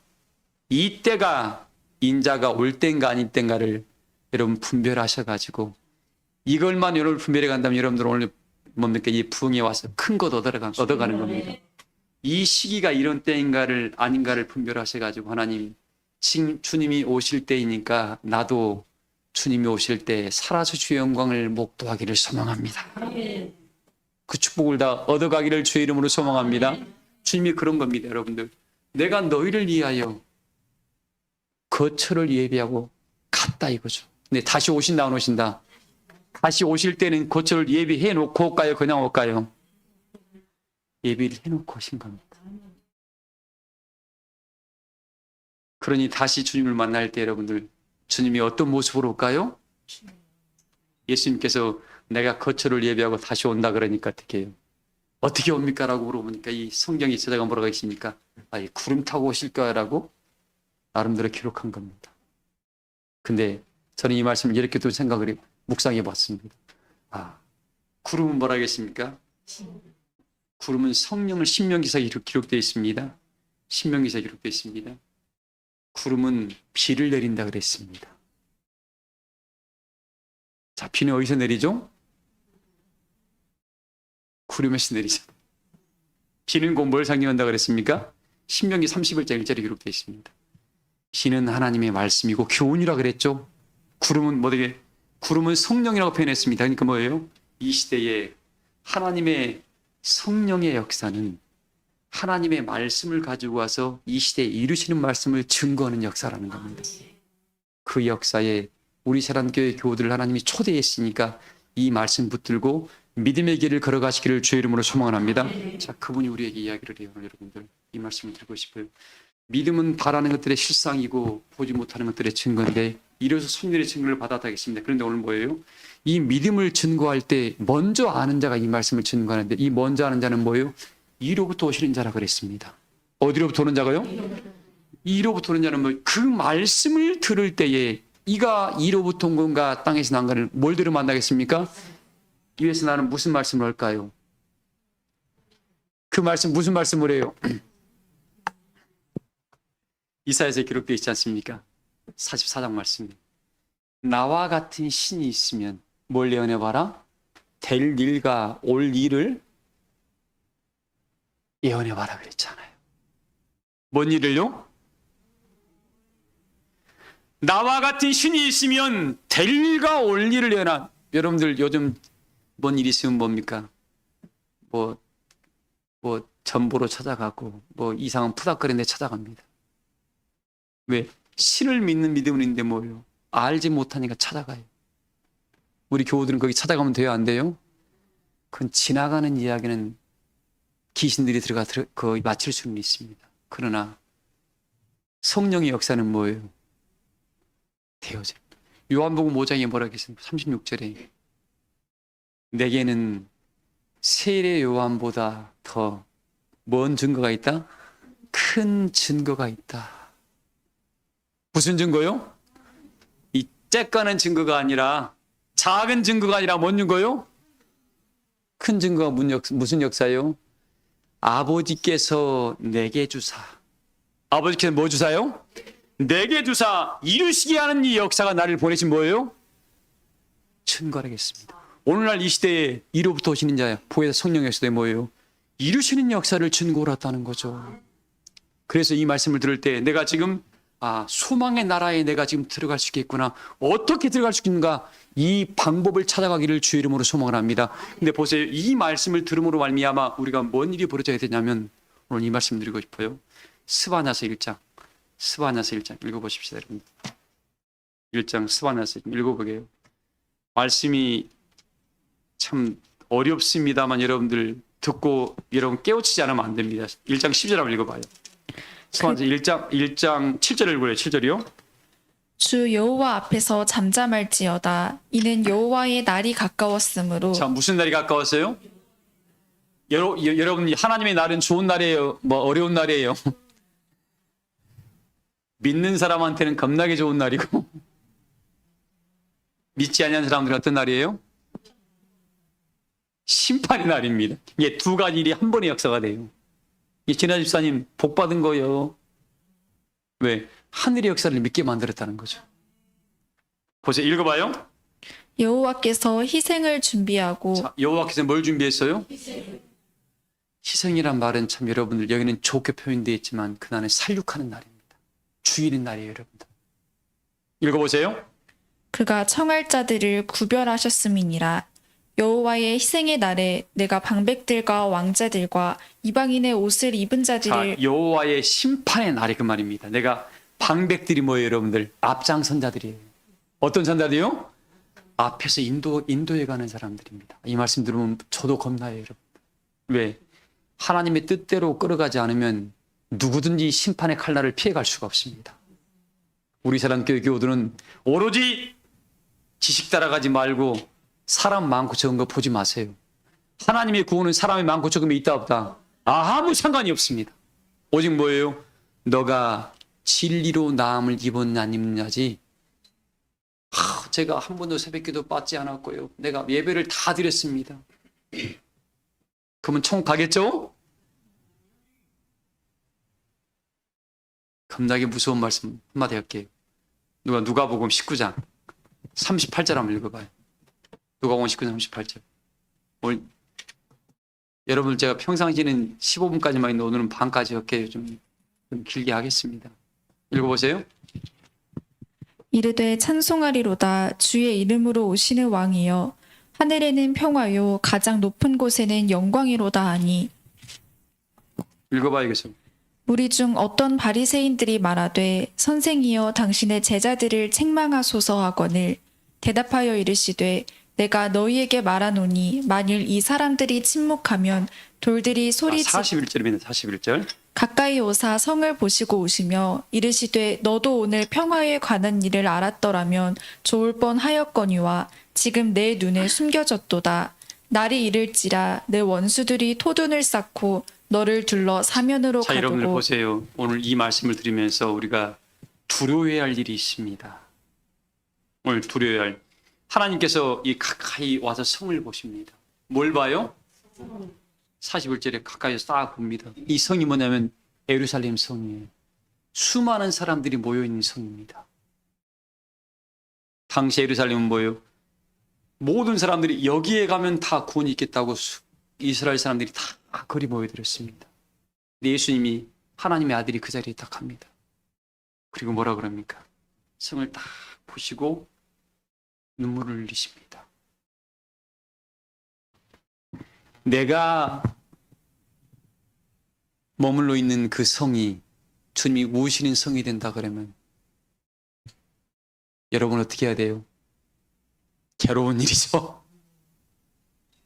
이 때가 인자가 올 땐가 아닐 땐가를 여러분 분별하셔가지고 이걸만 여러분 분별해 간다면 여러분들 오늘 뭡니까? 이 부흥에 와서 큰 것 얻어가는 겁니다. 이 시기가 이런 때인가를 아닌가를 분별하셔가지고 하나님, 주님이 오실 때이니까 나도 주님이 오실 때 살아서 주의 영광을 목도하기를 소망합니다. 그 축복을 다 얻어가기를 주의 이름으로 소망합니다. 주님이 그런 겁니다. 여러분들, 내가 너희를 위하여 거처를 예비하고 갔다 이거죠. 근데 다시 오신다 안 오신다? 다시 오실 때는 거처를 예비해 놓고 올까요? 그냥 올까요? 예비를 해놓고 오신 겁니다. 그러니 다시 주님을 만날 때 여러분들, 주님이 어떤 모습으로 올까요? 예수님께서 내가 거처를 예비하고 다시 온다 그러니까 어떻게 해요? 어떻게 옵니까? 라고 물어보니까 이 성경이 제자가 뭐라고 했습니까? 이 구름 타고 오실 거라고 나름대로 기록한 겁니다. 근데 저는 이 말씀을 이렇게 또 생각을 묵상해 봤습니다. 구름은 뭐라고 했습니까? 구름은 성령을 신명기사에 기록되어 있습니다. 신명기사에 기록되어 있습니다. 구름은 비를 내린다 그랬습니다. 자, 비는 어디서 내리죠? 구름에서 내리죠. 비는 곧 뭘 상징한다 그랬습니까? 신명기 31장 1절에 기록되어 있습니다. 비는 하나님의 말씀이고 교훈이라 그랬죠. 구름은 뭐되게? 구름은 성령이라고 표현했습니다. 그러니까 뭐예요? 이 시대에 하나님의 성령의 역사는 하나님의 말씀을 가지고 와서 이 시대에 이루시는 말씀을 증거하는 역사라는 겁니다. 그 역사에 우리 세란교회 교우들을 하나님이 초대했으니까 이 말씀 붙들고 믿음의 길을 걸어가시기를 주의 이름으로 소망합니다. 자, 그분이 우리에게 이야기를 해요. 여러분들, 이 말씀을 드리고 싶어요. 믿음은 바라는 것들의 실상이고 보지 못하는 것들의 증거인데 이래서 손님의 증거를 받았다겠습니다. 그런데 오늘 뭐예요? 이 믿음을 증거할 때 먼저 아는 자가 이 말씀을 증거하는데 이 먼저 아는 자는 뭐예요? 이로부터 오시는 자라 그랬습니다. 어디로부터 오는 자가요? 이로부터 오는 자는 뭐? 그 말씀을 들을 때에 이가 이로부터 온 건가 땅에서 난 거를 뭘 들으면 만나겠습니까? 이에서 나는 무슨 말씀을 할까요? 그 말씀 무슨 말씀을 해요? 이사야서에 기록되어 있지 않습니까? 44장 말씀. 나와 같은 신이 있으면 뭘 예언해봐라? 될 일과 올 일을 예언해봐라 그랬잖아요. 뭔 일을요? 나와 같은 신이 있으면 될 일과 올 일을 예언한. 여러분들 요즘 뭔 일이 있으면 뭡니까? 뭐 전보로 찾아가고 뭐 이상한 푸닥거리는 데 찾아갑니다. 왜? 신을 믿는 믿음은 있는데 뭐예요? 알지 못하니까 찾아가요. 우리 교우들은 거기 찾아가면 돼요? 안 돼요? 그건 지나가는 이야기는 귀신들이 거의 맞출 수는 있습니다. 그러나 성령의 역사는 뭐예요? 되어져. 요한복음 5장에 뭐라고 했습니까? 36절에 내게는 세례 요한보다 더 뭔 증거가 있다? 큰 증거가 있다. 무슨 증거요? 이 째까는 증거가 아니라, 작은 증거가 아니라 뭔 증거요? 큰 증거가 무슨 역사요? 아버지께서 내게 주사. 아버지께서 뭐 주사요? 내게 주사 이루시게 하는 이 역사가 나를 보내신 뭐예요? 증거라겠습니다. 오늘날 이 시대에 이로부터 오시는 자, 보혜사 성령 역사에 뭐예요? 이루시는 역사를 증거로 했다는 거죠. 그래서 이 말씀을 들을 때 내가 지금 소망의 나라에 내가 지금 들어갈 수 있겠구나. 어떻게 들어갈 수 있는가? 이 방법을 찾아가기를 주의 이름으로 소망을 합니다. 근데 보세요. 이 말씀을 들음으로 말미암아 우리가 뭔 일이 벌어져야 되냐면 오늘 이 말씀 드리고 싶어요. 스바냐서 1장. 스바냐서 1장 읽어보십시다, 여러분. 1장 스바냐서 읽어보게요. 말씀이 참 어렵습니다만 여러분들 듣고 여러분 깨우치지 않으면 안 됩니다. 1장 10절 한번 읽어봐요. 스바냐서 1장 7절 읽어요. 7절이요. 주 여호와 앞에서 잠잠할지어다. 이는 여호와의 날이 가까웠으므로. 자, 무슨 날이 가까웠어요? 여러분, 하나님의 날은 좋은 날이에요? 뭐 어려운 날이에요? 믿는 사람한테는 겁나게 좋은 날이고 믿지 않는 사람들은 어떤 날이에요? 심판의 날입니다. 이게 두 가지 일이 한 번의 역사가 돼요. 이 진아 집사님 복 받은 거예요. 왜? 하늘의 역사를 믿게 만들었다는 거죠. 보세요. 읽어봐요. 여호와께서 희생을 준비하고. 자, 여호와께서 뭘 준비했어요? 희생이란 말은 참 여러분들 여기는 좋게 표현되어 있지만 그날은 살육하는 날입니다. 주일인 날이에요, 여러분들. 읽어보세요. 그가 청할 자들을 구별하셨음이니라. 여호와의 희생의 날에 내가 방백들과 왕자들과 이방인의 옷을 입은 자들을. 자, 여호와의 심판의 날이 그 말입니다. 내가 방백들이 뭐예요, 여러분들? 앞장선자들이에요. 어떤 선자들이요? 앞에서 인도해 가는 사람들입니다. 이 말씀 들으면 저도 겁나요, 여러분. 왜? 하나님의 뜻대로 끌어가지 않으면 누구든지 심판의 칼날을 피해갈 수가 없습니다. 우리 사랑교회 교우들은 오로지 지식 따라가지 말고 사람 많고 적은 거 보지 마세요. 하나님의 구원은 사람이 많고 적음이 있다 없다? 아무 상관이 없습니다. 오직 뭐예요? 너가 진리로 나음을 입었냐 안 입느냐지. 제가 한 번도 새벽기도 받지 않았고요. 내가 예배를 다 드렸습니다. 그러면 총 가겠죠? 겁나게 무서운 말씀 한마디 할게요. 누가복음 19장 38절 한번 읽어봐요. 누가복음 19장 38절. 오늘 여러분들 제가 평상시에는 15분까지만 있는데 오늘은 반까지 이렇게 좀 길게 하겠습니다. 읽어보세요. 이르되 찬송하리로다. 주의 이름으로 오시는 왕이여. 하늘에는 평화요 가장 높은 곳에는 영광이로다 하니. 읽어봐야겠어요. 우리 중 어떤 바리새인들이 말하되 선생이여 당신의 제자들을 책망하소서 하거늘 대답하여 이르시되 내가 너희에게 말하노니 만일 이 사람들이 침묵하면 돌들이 소리지. 41절입니다. 41절. 가까이 오사 성을 보시고 오시며 이르시되 너도 오늘 평화에 관한 일을 알았더라면 좋을 뻔하였거니와 지금 내 눈에 숨겨졌도다. 날이 이를지라 내 원수들이 토둔을 쌓고 너를 둘러 사면으로 자, 여러분들 가두고. 보세요. 오늘 이 말씀을 들으면서 우리가 두려워해야 할 일이 있습니다. 오늘 두려워해야 할. 하나님께서 이 가까이 와서 성을 보십니다. 뭘 봐요? 41절에 가까이서 딱 봅니다. 이 성이 뭐냐면 예루살렘 성이에요. 수많은 사람들이 모여있는 성입니다. 당시 예루살렘은 뭐예요? 모든 사람들이 여기에 가면 다 구원이 있겠다고 이스라엘 사람들이 다 거리 모여들었습니다. 예수님이 하나님의 아들이 그 자리에 딱 합니다. 그리고 뭐라 그럽니까? 성을 딱 보시고 눈물을 흘리십니다. 내가 머물러 있는 그 성이 주님이 우시는 성이 된다 그러면 여러분 어떻게 해야 돼요? 괴로운 일이죠.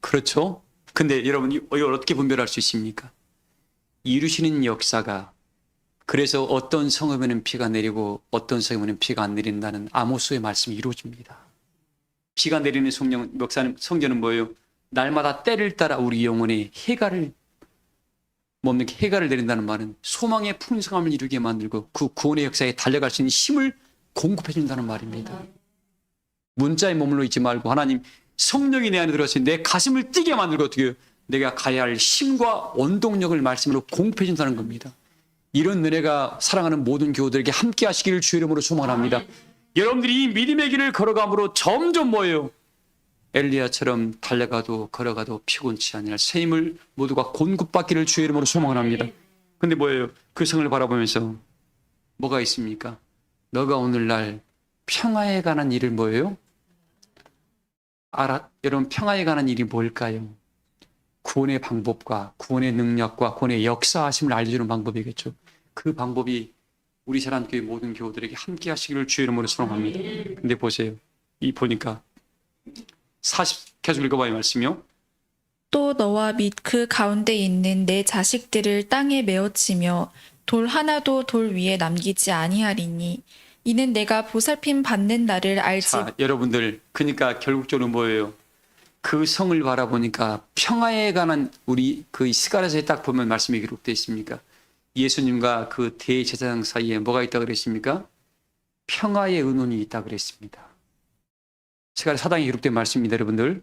그렇죠? 근데 여러분 이걸 어떻게 분별할 수 있습니까? 이루시는 역사가 그래서 어떤 성읍에는 비가 내리고 어떤 성읍에는 비가 안 내린다는 아모스의 말씀이 이루어집니다. 비가 내리는 성경은 뭐예요? 날마다 때를 따라 우리 영혼에 해가를 내린다는 말은 소망의 풍성함을 이루게 만들고 그 구원의 역사에 달려갈 수 있는 힘을 공급해 준다는 말입니다. 문자에 머물러 있지 말고 하나님 성령이 내 안에 들어서 내 가슴을 뛰게 만들고 어떻게 해요? 내가 가야 할 힘과 원동력을 말씀으로 공급해 준다는 겁니다. 이런 은혜가 사랑하는 모든 교우들에게 함께 하시기를 주의 이름으로 소망합니다. 여러분들이 이 믿음의 길을 걸어감으로 점점 뭐예요? 엘리야처럼 달려가도 걸어가도 피곤치 아니할 새 힘을 모두가 공급받기를 주의 이름으로 소망합니다. 근데 뭐예요? 그 성을 바라보면서 뭐가 있습니까? 너가 오늘날 평화에 관한 일을 뭐예요? 여러분 평화에 관한 일이 뭘까요? 구원의 방법과 구원의 능력과 구원의 역사하심을 알려주는 방법이겠죠. 그 방법이 우리 사랑교회 모든 교우들에게 함께 하시기를 주의 이름으로 소망합니다. 근데 보세요. 이 보니까 40 계속 읽어봐요 말씀이요. 또 너와 및 그 가운데 있는 내 자식들을 땅에 메어치며 돌 하나도 돌 위에 남기지 아니하리니 이는 내가 보살핌 받는 날을 알지. 자, 여러분들 그러니까 결국적으로 뭐예요? 그 성을 바라보니까 평화에 관한 우리 그 스가랴서에 딱 보면 말씀이 기록되어 있습니까? 예수님과 그 대제사장 사이에 뭐가 있다 그랬습니까? 평화의 의논이 있다 그랬습니다. 스가랴 4장에 기록된 말씀입니다. 여러분들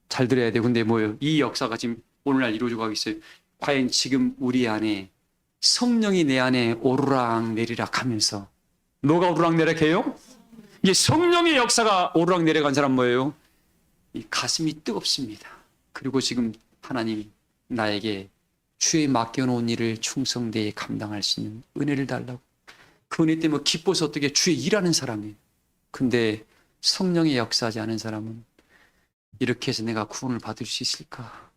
잘 들어야 돼요. 근데 뭐예요? 이 역사가 지금 오늘날 이루어지고 가고 있어요. 과연 지금 우리 안에 성령이 내 안에 오르락 내리락 하면서 뭐가 오르락 내리락 해요? 이게 성령의 역사가 오르락 내려간 사람 뭐예요? 이 가슴이 뜨겁습니다. 그리고 지금 하나님 나에게 주의 맡겨놓은 일을 충성되게 감당할 수 있는 은혜를 달라고. 그 은혜 때문에 기뻐서 어떻게 주의 일하는 사람이에요. 근데 성령의 역사하지 않은 사람은 이렇게 해서 내가 구원을 받을 수 있을까?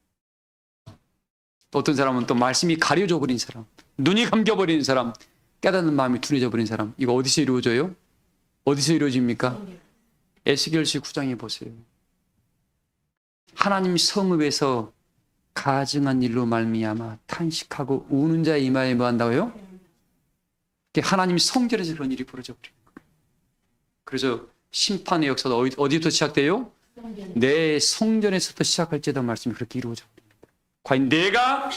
어떤 사람은 또 말씀이 가려져 버린 사람, 눈이 감겨버린 사람, 깨닫는 마음이 둔해져 버린 사람. 이거 어디서 이루어져요? 어디서 이루어집니까? 에스겔서 9장에 보세요. 하나님 성읍에서 가증한 일로 말미암아 탄식하고 우는 자의 이마에 뭐 한다고요? 하나님 성전에서 그런 일이 벌어져 버리는 거예요. 그래서 심판의 역사가 어디부터 시작돼요? 내 성전에서부터 시작할지도 말씀이 그렇게 이루어져 버립니다. 과연 내가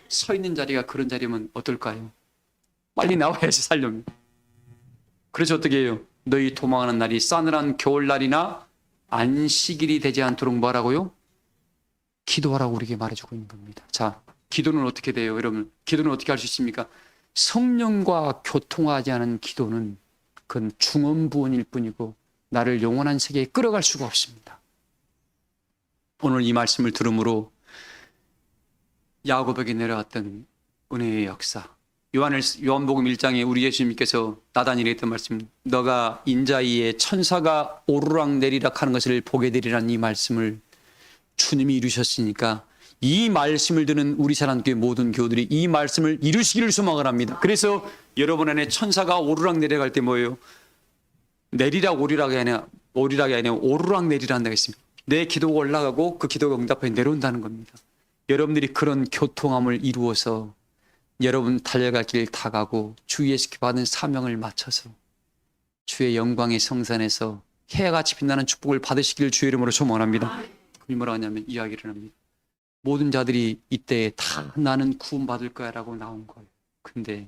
서 있는 자리가 그런 자리면 어떨까요? 빨리 나와야지 살려면. 그래서 어떻게 해요? 너희 도망하는 날이 싸늘한 겨울날이나 안식일이 되지 않도록 뭐라고요? 기도하라고 우리에게 말해주고 있는 겁니다. 자, 기도는 어떻게 돼요? 여러분, 기도는 어떻게 할 수 있습니까? 성령과 교통하지 않은 기도는 그건 중언부언일 뿐이고 나를 영원한 세계에 끌어갈 수가 없습니다. 오늘 이 말씀을 들음으로 야곱에게 내려왔던 은혜의 역사, 요한복음 1장에 우리 예수님께서 나단에게 했던 말씀, 너가 인자이에 천사가 오르락 내리락 하는 것을 보게 되리라는 이 말씀을 주님이 이루셨으니까 이 말씀을 듣는 우리 사랑교회 모든 교우들이 이 말씀을 이루시기를 소망을 합니다. 그래서 여러분 안에 천사가 오르락 내려갈 때 뭐예요? 내리락 오리락이 아니라 오르락 내리락 한다고 했습니다. 내 기도가 올라가고 그 기도가 응답해 내려온다는 겁니다. 여러분들이 그런 교통함을 이루어서 여러분 달려갈 길 다 가고 주 예수께 받은 사명을 마쳐서 주의 영광의 성산에서 해같이 빛나는 축복을 받으시기를 주의 이름으로 소망합니다. 그게 뭐라 하냐면 이야기를 합니다. 모든 자들이 이때 다 나는 구원받을 거야 라고 나온 거예요. 근데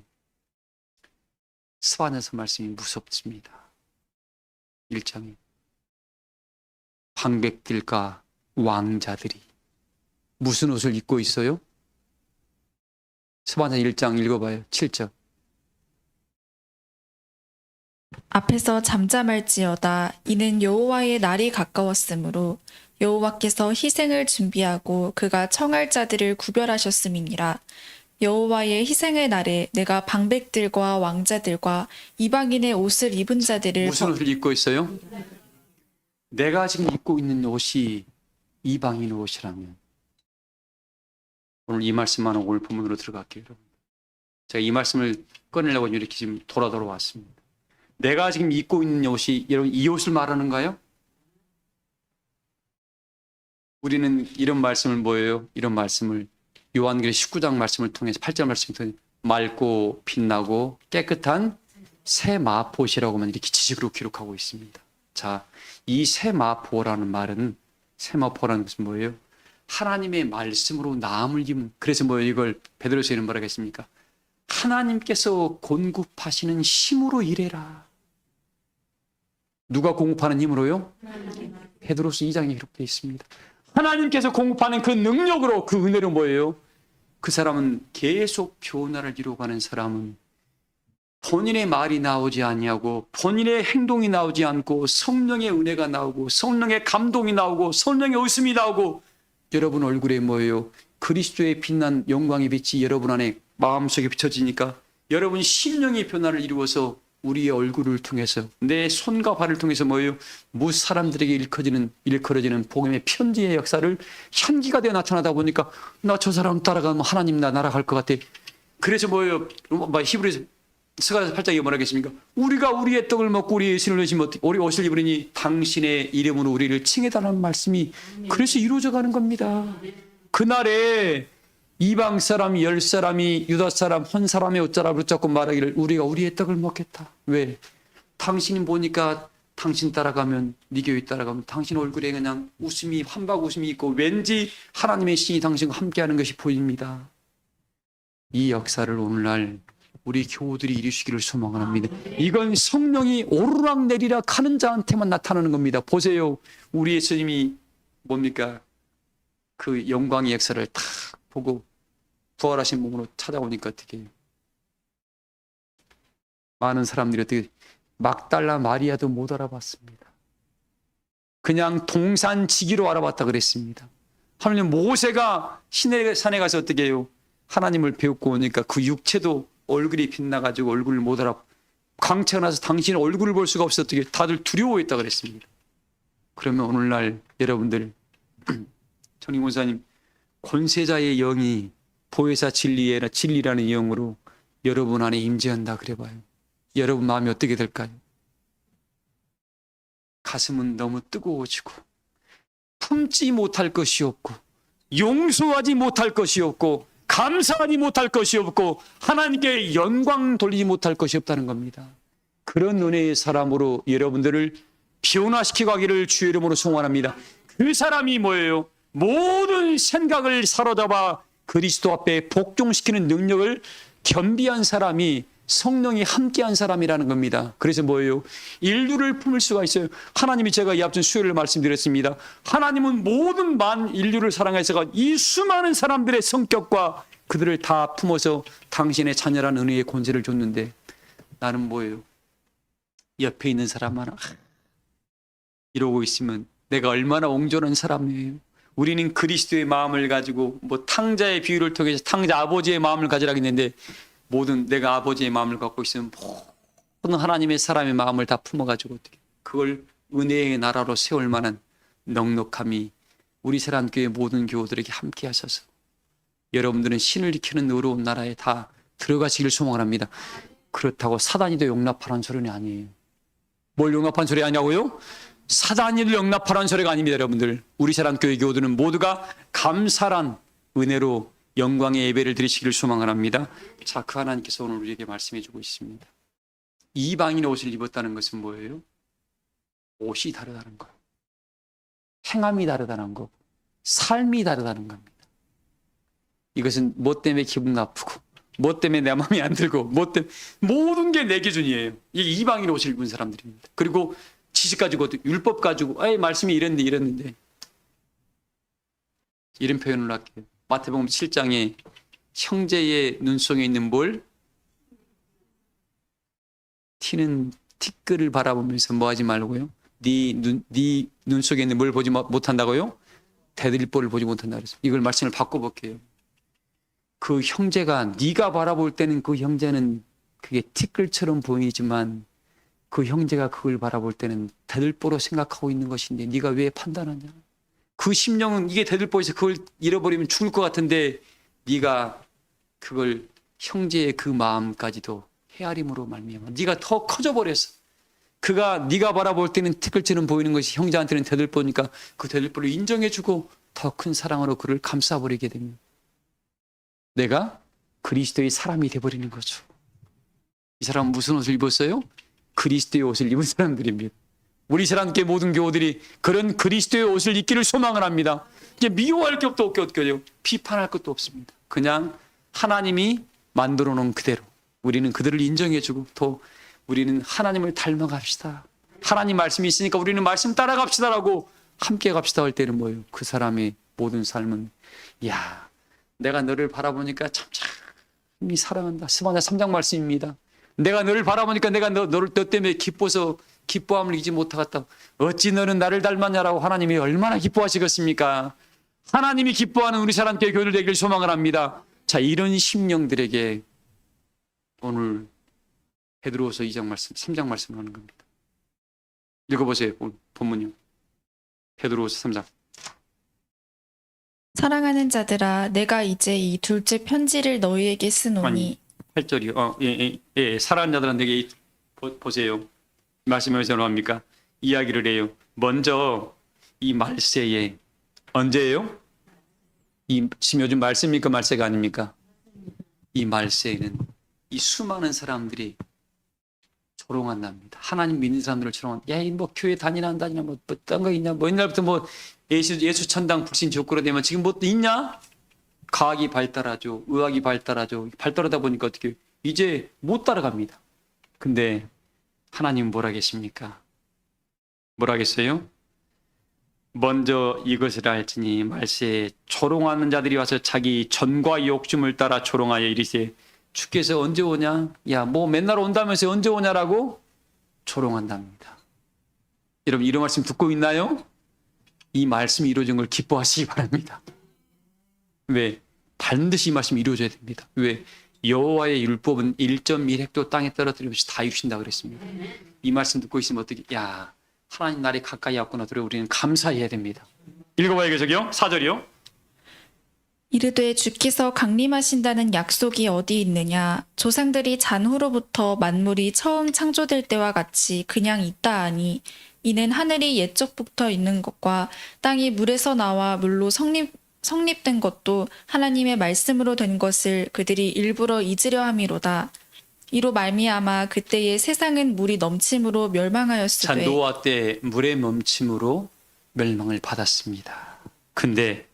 스바냐서 말씀이 무섭습니다. 1장에 방백들과 왕자들이 무슨 옷을 입고 있어요? 스바냐 1장 읽어봐요. 7절. 앞에서 잠잠할지어다. 이는 여호와의 날이 가까웠으므로 여호와께서 희생을 준비하고 그가 청할 자들을 구별하셨음이니라. 여호와의 희생의 날에 내가 방백들과 왕자들과 이방인의 옷을 입은 자들을 무슨 옷을 입고 있어요? 내가 지금 입고 있는 옷이 이방인 옷이라면 오늘 이 말씀만 오늘 본문으로 들어갈게요. 여러분. 제가 이 말씀을 꺼내려고 이렇게 지금 돌아 왔습니다. 내가 지금 입고 있는 옷이 여러분 이 옷을 말하는가요? 우리는 이런 말씀을 뭐예요? 이런 말씀을 요한계시록 19장 말씀을 통해서 8절 말씀을 통해서 맑고 빛나고 깨끗한 새 마포시라고만 이렇게 지식으로 기록하고 있습니다. 자, 이 새 마포라는 말은 새 마포라는 것은 뭐예요? 하나님의 말씀으로 나음을 입은. 그래서 뭐예요? 이걸 베드로서에는 뭐라고 했습니까? 하나님께서 공급하시는 힘으로 일해라. 누가 공급하는 힘으로요? 베드로서 2장에 기록되어 있습니다. 하나님께서 공급하는 그 능력으로, 그 은혜로 뭐예요? 그 사람은 계속 변화를 이루어가는 사람은 본인의 말이 나오지 아니하고 본인의 행동이 나오지 않고 성령의 은혜가 나오고 성령의 감동이 나오고 성령의 웃음이 나오고 여러분 얼굴에 뭐예요? 그리스도의 빛난 영광의 빛이 여러분 안에 마음속에 비춰지니까 여러분 심령의 변화를 이루어서 우리의 얼굴을 통해서 내 손과 발을 통해서 뭐예요? 사람들에게 일컬어지는 복음의 편지의 역사를 현기가 되어 나타나다 보니까 나 저 사람 따라가면 하나님 나 날아갈 것 같아. 그래서 뭐예요? 히브리서 스가랴서 8장에 뭐라 하겠습니까? 우리가 우리의 떡을 먹고 우리의 신을 의지면 우리 옷을 입으니 당신의 이름으로 우리를 칭해달라는 말씀이 그래서 이루어져 가는 겁니다. 그날에 이방 사람 10사람이 유다 사람 한 사람의 옷자락을 붙잡고 말하기를 우리가 우리의 떡을 먹겠다. 왜? 당신이 보니까 당신 따라가면 네 교회 따라가면 당신 얼굴에 그냥 웃음이 한박 웃음이 있고 왠지 하나님의 신이 당신과 함께하는 것이 보입니다. 이 역사를 오늘날 우리 교우들이 이루시기를 소망합니다. 이건 성령이 오르락 내리락 하는 자한테만 나타나는 겁니다. 보세요. 우리 예수님이 뭡니까? 그 영광의 역사를 딱 보고 부활하신 몸으로 찾아오니까 어떻게 해요? 많은 사람들이 어떻게 막달라 마리아도 못 알아봤습니다. 그냥 동산지기로 알아봤다 그랬습니다. 하나님 모세가 시내산에 가서 어떻게 해요? 하나님을 배우고 오니까 그 육체도 얼굴이 빛나가지고 얼굴을 못 알아. 광채가 나서 당신의 얼굴을 볼 수가 없어 어떻게 다들 두려워했다 그랬습니다. 그러면 오늘날 여러분들 정림 권사님 권세자의 영이 보혜사 진리라는 영으로 여러분 안에 임재한다 그래봐요. 여러분 마음이 어떻게 될까요? 가슴은 너무 뜨거워지고 품지 못할 것이 없고 용서하지 못할 것이 없고 감사하지 못할 것이 없고 하나님께 영광 돌리지 못할 것이 없다는 겁니다. 그런 은혜의 사람으로 여러분들을 변화시키고 가기를 주의 이름으로 소원합니다. 그 사람이 뭐예요? 모든 생각을 사로잡아 그리스도 앞에 복종시키는 능력을 겸비한 사람이 성령이 함께한 사람이라는 겁니다. 그래서 뭐예요? 인류를 품을 수가 있어요. 하나님이 제가 이 앞전 수요일을 말씀드렸습니다. 하나님은 모든 인류를 사랑하셔서 이 수많은 사람들의 성격과 그들을 다 품어서 당신의 자녀란 은혜의 권세를 줬는데 나는 뭐예요? 옆에 있는 사람 하나 이러고 있으면 내가 얼마나 옹졸한 사람이에요. 우리는 그리스도의 마음을 가지고 탕자의 비유를 통해서 탕자 아버지의 마음을 가지라고 했는데 내가 아버지의 마음을 갖고 있으면 모든 하나님의 사람의 마음을 다 품어가지고 어떻게 그걸 은혜의 나라로 세울 만한 넉넉함이 우리 세란교회 모든 교우들에게 함께 하셔서 여러분들은 신을 지키는 의로운 나라에 다 들어가시길 소망합니다. 그렇다고 사단이도 용납하라는 소리는 아니에요. 뭘 용납하는 소리 아니냐고요? 사단이도 용납하라는 소리가 아닙니다. 여러분들 우리 세란교회 교우들은 모두가 감사란 은혜로 영광의 예배를 드리시기를 소망합니다. 자, 그 하나님께서 오늘 우리에게 말씀해 주고 있습니다. 이방인의 옷을 입었다는 것은 뭐예요? 옷이 다르다는 거예요. 행함이 다르다는 거고 삶이 다르다는 겁니다. 이것은 뭐 때문에 기분 나쁘고 뭐 때문에 내 마음에 안 들고 모든 게 내 기준이에요. 이게 이방인의 옷을 입은 사람들입니다. 그리고 지식 가지고 율법 가지고 말씀이 이랬는데 이런 표현을 할게요. 마태복음 7장에 형제의 눈속에 있는 뭘 튀는 티끌을 바라보면서 뭐 하지 말고요. 네 눈속에 있는 뭘 보지 못한다고요? 대들보를 보지 못한다 그랬어요. 이걸 말씀을 바꿔볼게요. 그 형제가 네가 바라볼 때는 그 형제는 그게 티끌처럼 보이지만 그 형제가 그걸 바라볼 때는 대들보로 생각하고 있는 것인데 네가 왜 판단하냐? 그 심령은 이게 대들보에서 그걸 잃어버리면 죽을 것 같은데 네가 그걸 형제의 그 마음까지도 헤아림으로 말미암아 네가 더 커져버렸어. 그가 네가 바라볼 때는 티끌처럼 보이는 것이 형제한테는 대들보니까 그 대들보를 인정해주고 더 큰 사랑으로 그를 감싸버리게 됩니다. 내가 그리스도의 사람이 돼버리는 거죠. 이 사람은 무슨 옷을 입었어요? 그리스도의 옷을 입은 사람들입니다. 우리 사람께 모든 교우들이 그런 그리스도의 옷을 입기를 소망을 합니다. 이제 미워할 것도 없고요. 비판할 것도 없습니다. 그냥 하나님이 만들어 놓은 그대로 우리는 그들을 인정해주고 또 우리는 하나님을 닮아갑시다. 하나님 말씀이 있으니까 우리는 말씀 따라갑시다라고 함께 갑시다 할 때는 뭐예요? 그 사람의 모든 삶은 야, 내가 너를 바라보니까 참이 사랑한다. 스바냐 3장 말씀입니다. 내가 너를 바라보니까 내가 너 때문에 기뻐서 기뻐함을 잊지 못하겠다. 어찌 너는 나를 닮았냐라고 하나님이 얼마나 기뻐하시겠습니까? 하나님이 기뻐하는 우리 사람께 교회를 되길 소망을 합니다. 자, 이런 심령들에게 오늘 베드로후서 2장 말씀, 3장 말씀을 하는 겁니다. 읽어보세요. 본문이요. 베드로후서 3장. 사랑하는 자들아, 내가 이제 이 둘째 편지를 너희에게 쓰노니 8절이요. 예. 사랑하는 자들은 내게 보세요. 말씀을 전합니까? 이야기를 해요. 먼저 이 말세에 언제예요? 지금 요즘 말세입니까? 말세가 아닙니까? 이 말세에는 이 수많은 사람들이 조롱한답니다. 하나님 믿는 사람들을 조롱한다. 야, 뭐 교회 다니나 안 다니나 뭐 딴 거 있냐? 뭐 옛날부터 뭐 예수 천당 불신 족구로 되면 지금 뭐 또 있냐? 과학이 발달하죠. 의학이 발달하죠. 발달하다 보니까 어떻게 이제 못 따라갑니다. 근데 하나님 뭐라 하겠습니까? 뭐라 하겠어요? 먼저 이것을 알지니 말세에 조롱하는 자들이 와서 자기 전과 욕심을 따라 조롱하여 이르세 주께서 언제 오냐? 야, 뭐 맨날 온다면서 언제 오냐라고 조롱한답니다. 여러분 이런 말씀 듣고 있나요? 이 말씀이 이루어진 걸 기뻐하시기 바랍니다. 왜? 반드시 이 말씀이 이루어져야 됩니다. 왜? 여호와의 율법은 1.1획도 땅에 떨어뜨리면서 다 이루신다 그랬습니다. 이 말씀 듣고 있으면 어떻게? 야, 하나님 날이 가까이 왔구나. 그래 우리는 감사해야 됩니다. 읽어봐요, 계속요. 4절이요. 이르되 주께서 강림하신다는 약속이 어디 있느냐? 조상들이 잔후로부터 만물이 처음 창조될 때와 같이 그냥 있다 하니 이는 하늘이 옛적부터 있는 것과 땅이 물에서 나와 물로 성립된 것도 하나님의 말씀으로 된 것을 그들이 일부러 잊으려 함이로다. 이로 말미암아 그때의 세상은 물이 넘침으로 자, 멸망하였으되 노아 때 물의 넘침으로 멸망을 받았습니다. 근데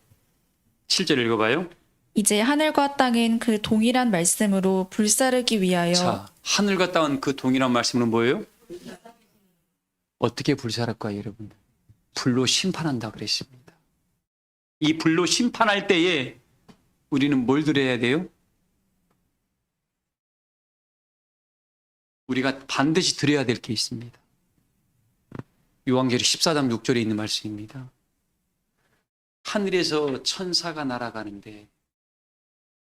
실제로 읽어봐요. 이제 하늘과 땅은 그 동일한 말씀으로 불사르기 위하여 자, 하늘과 땅은 그 동일한 말씀은 뭐예요? 어떻게 불살할까요, 여러분? 불로 심판한다 그랬습니다. 이 불로 심판할 때에 우리는 뭘 드려야 돼요? 우리가 반드시 드려야 될 게 있습니다. 요한계시록 14장 6절에 있는 말씀입니다. 하늘에서 천사가 날아가는데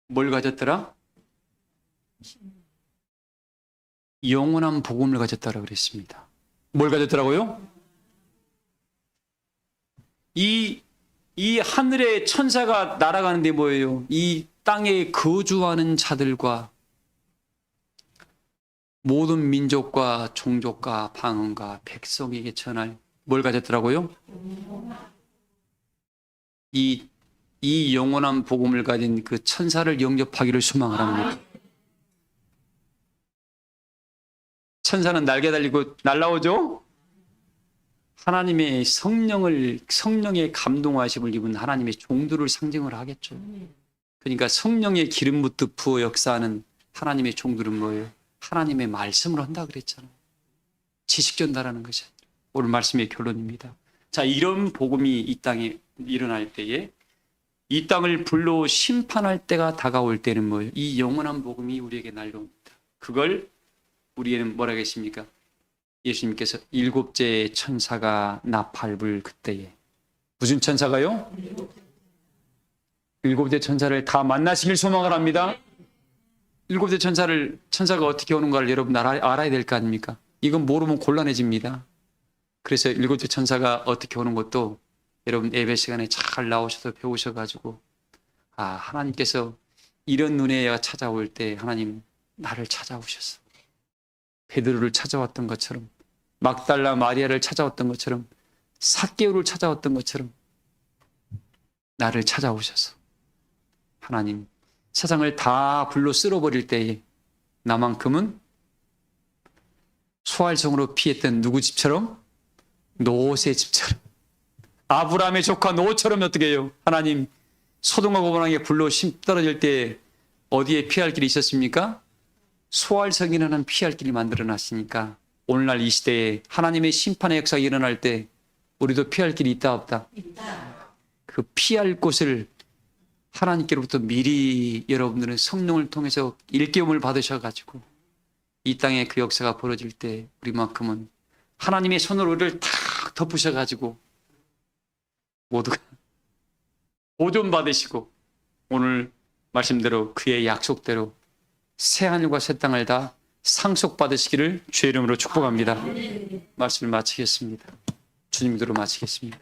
뭘 가졌더라? 영원한 복음을 가졌다라고 그랬습니다. 뭘 가졌더라고요? 이 하늘의 천사가 날아가는데 뭐예요? 이 땅에 거주하는 자들과 모든 민족과 종족과 방언과 백성에게 전할 뭘 가졌더라고요? 이 영원한 복음을 가진 그 천사를 영접하기를 소망을 합니다. 천사는 날개 달리고 날아오죠? 하나님의 성령의 감동하심을 입은 하나님의 종들을 상징을 하겠죠. 그러니까 성령의 기름 붓듯 부어 역사하는 하나님의 종들은 뭐예요? 하나님의 말씀을 한다 그랬잖아요. 지식 전달하는 것이 오늘 말씀의 결론입니다. 자, 이런 복음이 이 땅에 일어날 때에 이 땅을 불로 심판할 때가 다가올 때는 뭐예요? 이 영원한 복음이 우리에게 날려옵니다. 그걸 우리에는 뭐라 하겠습니까? 예수님께서 일곱째 천사가 나팔불 그때에 무슨 천사가요? 일곱째 천사를 다 만나시길 소망을 합니다. 일곱째 천사가 어떻게 오는가를 여러분 알아야 될 거 아닙니까? 이건 모르면 곤란해집니다. 그래서 일곱째 천사가 어떻게 오는 것도 여러분 예배 시간에 잘 나오셔서 배우셔가지고 하나님께서 이런 은혜가 찾아올 때 하나님 나를 찾아오셨어. 베드로를 찾아왔던 것처럼 막달라 마리아를 찾아왔던 것처럼 삭개오를 찾아왔던 것처럼 나를 찾아오셔서 하나님 세상을 다 불로 쓸어버릴 때에 나만큼은 소알성으로 피했던 누구 집처럼? 노세 집처럼 아브라함의 조카 노처럼 어떻게 해요? 하나님 소돔과 고모라에 불로 떨어질 때 어디에 피할 길이 있었습니까? 소알성이라는 피할 길을 만들어 놨으니까 오늘날 이 시대에 하나님의 심판의 역사가 일어날 때 우리도 피할 길이 있다 없다? 그 피할 곳을 하나님께로부터 미리 여러분들은 성령을 통해서 일깨움을 받으셔가지고 이 땅에 그 역사가 벌어질 때 우리만큼은 하나님의 손으로 우리를 탁 덮으셔가지고 모두가 보존 받으시고 오늘 말씀대로 그의 약속대로 새하늘과 새 땅을 다 상속받으시기를 주의 이름으로 축복합니다. 말씀을 마치겠습니다. 주님 이름으로 마치겠습니다.